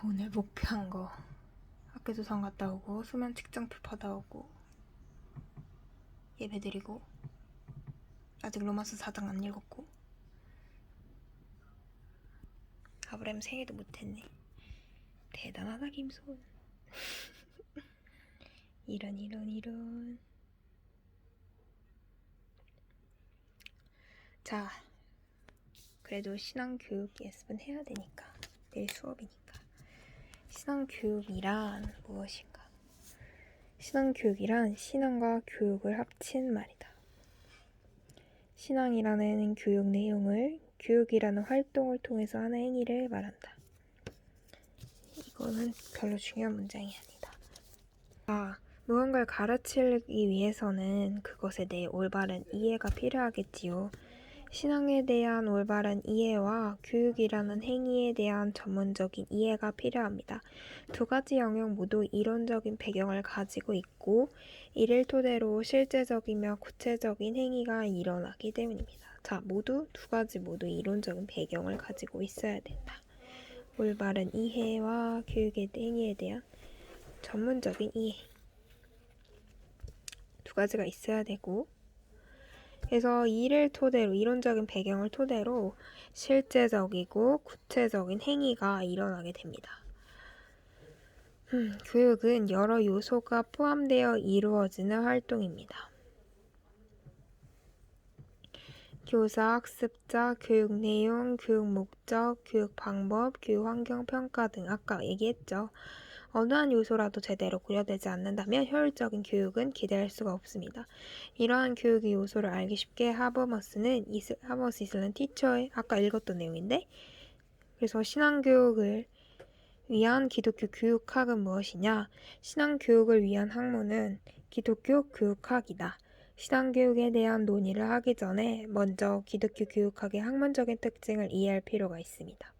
오늘 목표한 거 학교 도서 갔다 오고 수면 측정표 받아오고 예배 드리고 아직 로마서 4장 안 읽었고 아브라함 생일도 못했네. 대단하다 김소은. 이런. 자, 그래도 신앙교육 예습은 해야 되니까. 내일 수업이니까. 신앙교육이란 무엇인가? 신앙교육이란 신앙과 교육을 합친 말이다. 신앙이라는 교육 내용을 교육이라는 활동을 통해서 하는 행위를 말한다. 이거는 별로 중요한 문장이 아니다. 무언가를 가르치기 위해서는 그것에 대해 올바른 이해가 필요하겠지요. 신앙에 대한 올바른 이해와 교육이라는 행위에 대한 전문적인 이해가 필요합니다. 두 가지 영역 모두 이론적인 배경을 가지고 있고 이를 토대로 실제적이며 구체적인 행위가 일어나기 때문입니다. 두 가지 모두 이론적인 배경을 가지고 있어야 된다. 올바른 이해와 교육의 행위에 대한 전문적인 이해. 두 가지가 있어야 되고, 그래서 이를 토대로, 이론적인 배경을 토대로 실제적이고 구체적인 행위가 일어나게 됩니다. 교육은 여러 요소가 포함되어 이루어지는 활동입니다. 교사, 학습자, 교육 내용, 교육 목적, 교육 방법, 교육 환경 평가 등 아까 얘기했죠. 어느 한 요소라도 제대로 고려되지 않는다면 효율적인 교육은 기대할 수가 없습니다. 이러한 교육의 요소를 알기 쉽게 하버머스 이슬란 티처의 아까 읽었던 내용인데, 그래서 신앙교육을 위한 기독교 교육학은 무엇이냐? 신앙교육을 위한 학문은 기독교 교육학이다. 신앙교육에 대한 논의를 하기 전에 먼저 기독교 교육학의 학문적인 특징을 이해할 필요가 있습니다.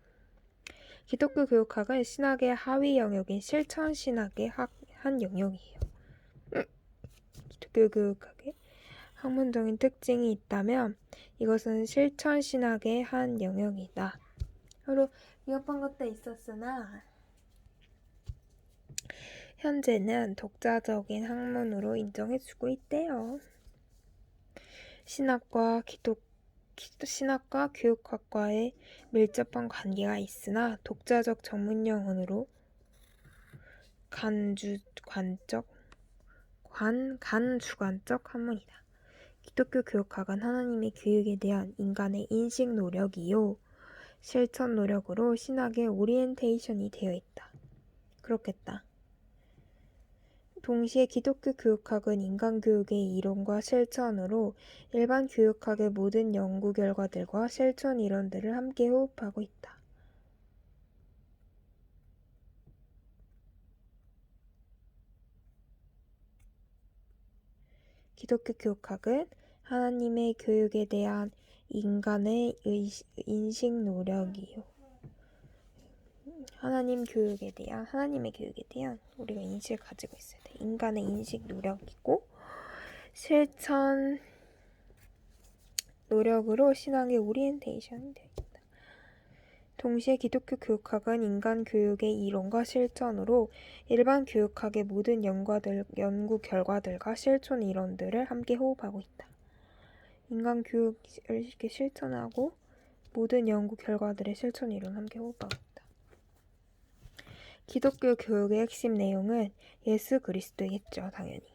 기독교 교육학은 신학의 하위 영역인 실천 신학의 한 영역이에요. 기독교 교육학의 학문적인 특징이 있다면 이것은 실천 신학의 한 영역이다. 바로 이어폰 것도 있었으나 현재는 독자적인 학문으로 인정해주고 있대요. 신학과 교육학과의 밀접한 관계가 있으나 독자적 전문용어로 간주관적 학문이다. 기독교 교육학은 하나님의 교육에 대한 인간의 인식 노력이요. 실천 노력으로 신학의 오리엔테이션이 되어 있다. 그렇겠다. 동시에 기독교 교육학은 인간 교육의 이론과 실천으로 일반 교육학의 모든 연구 결과들과 실천 이론들을 함께 호흡하고 있다. 기독교 교육학은 하나님의 교육에 대한 인간의 인식 노력이요. 하나님의 교육에 대한 우리가 인식을 가지고 있어야 돼. 인간의 인식 노력이고 실천 노력으로 신앙의 오리엔테이션이 되어 있다. 동시에 기독교 교육학은 인간 교육의 이론과 실천으로 일반 교육학의 모든 연구 결과들과 실천 이론들을 함께 호흡하고 있다. 인간 교육을 이렇게 실천하고 모든 연구 결과들의 실천 이론을 함께 호흡하고 있다. 기독교 교육의 핵심 내용은 예수 그리스도겠죠, 당연히.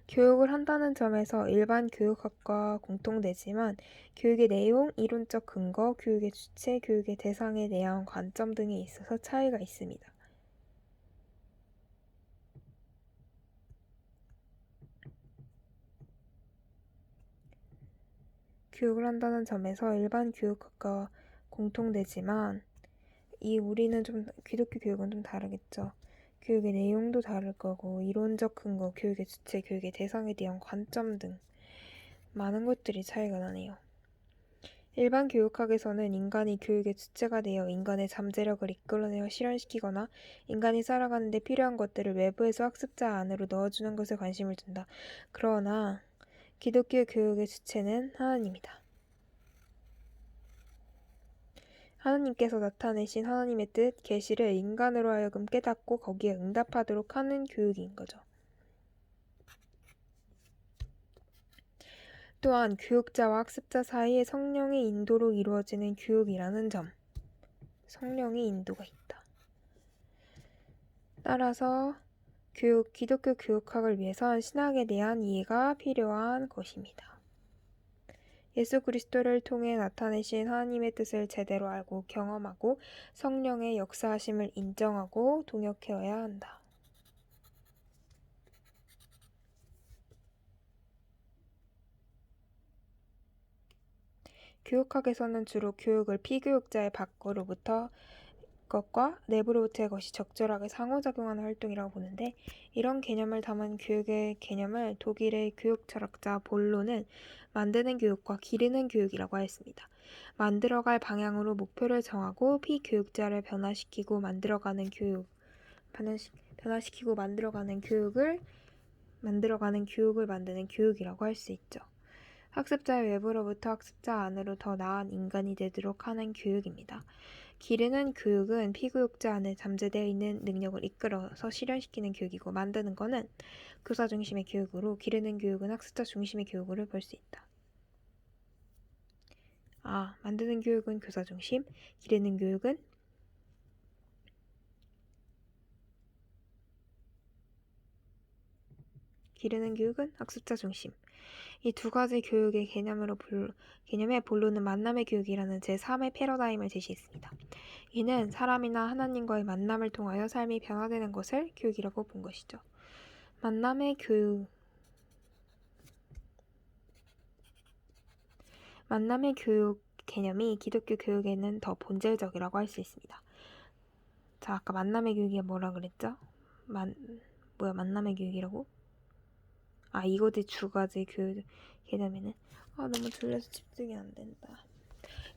교육을 한다는 점에서 일반 교육학과 공통되지만 교육의 내용, 이론적 근거, 교육의 주체, 교육의 대상에 대한 관점 등에 있어서 차이가 있습니다. 교육을 한다는 점에서 일반 교육학과와 공통되지만 우리는 기독교 교육은 좀 다르겠죠. 교육의 내용도 다를 거고 이론적 근거, 교육의 주체, 교육의 대상에 대한 관점 등 많은 것들이 차이가 나네요. 일반 교육학에서는 인간이 교육의 주체가 되어 인간의 잠재력을 이끌어내어 실현시키거나 인간이 살아가는 데 필요한 것들을 외부에서 학습자 안으로 넣어주는 것에 관심을 둔다. 그러나 기독교 교육의 주체는 하나님이다. 하나님께서 나타내신 하나님의 뜻, 계시를 인간으로 하여금 깨닫고 거기에 응답하도록 하는 교육인 거죠. 또한 교육자와 학습자 사이에 성령의 인도로 이루어지는 교육이라는 점. 성령의 인도가 있다. 따라서 기독교 교육학을 위해선 신학에 대한 이해가 필요한 것입니다. 예수 그리스도를 통해 나타내신 하나님의 뜻을 제대로 알고 경험하고 성령의 역사하심을 인정하고 동역해야 한다. 교육학에서는 주로 교육을 피교육자의 밖으로부터 것과 내부로부터의 것이 적절하게 상호작용하는 활동이라고 보는데, 이런 개념을 담은 교육의 개념을 독일의 교육 철학자 볼로는 만드는 교육과 기르는 교육이라고 하였습니다. 만들어갈 방향으로 목표를 정하고 피교육자를 변화시키고 만들어가는 교육을 만드는 교육이라고 할 수 있죠. 학습자의 외부로부터 학습자 안으로 더 나은 인간이 되도록 하는 교육입니다. 기르는 교육은 피교육자 안에 잠재되어 있는 능력을 이끌어서 실현시키는 교육이고, 만드는 거는 교사 중심의 교육으로, 기르는 교육은 학습자 중심의 교육으로 볼 수 있다. 만드는 교육은 교사 중심, 기르는 교육은 학습자 중심. 이 두 가지 교육의 개념에 본론은 만남의 교육이라는 제3의 패러다임을 제시했습니다. 이는 사람이나 하나님과의 만남을 통하여 삶이 변화되는 것을 교육이라고 본 것이죠. 만남의 교육 개념이 기독교 교육에는 더 본질적이라고 할 수 있습니다. 자, 아까 만남의 교육이 뭐라 그랬죠? 만남의 교육이라고? 이거지 두 가지 교육 개념에는. 너무 졸려서 집중이 안 된다.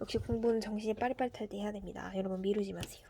역시 공부는 정신이 빠릿빠릿할 때 해야 됩니다. 여러분 미루지 마세요.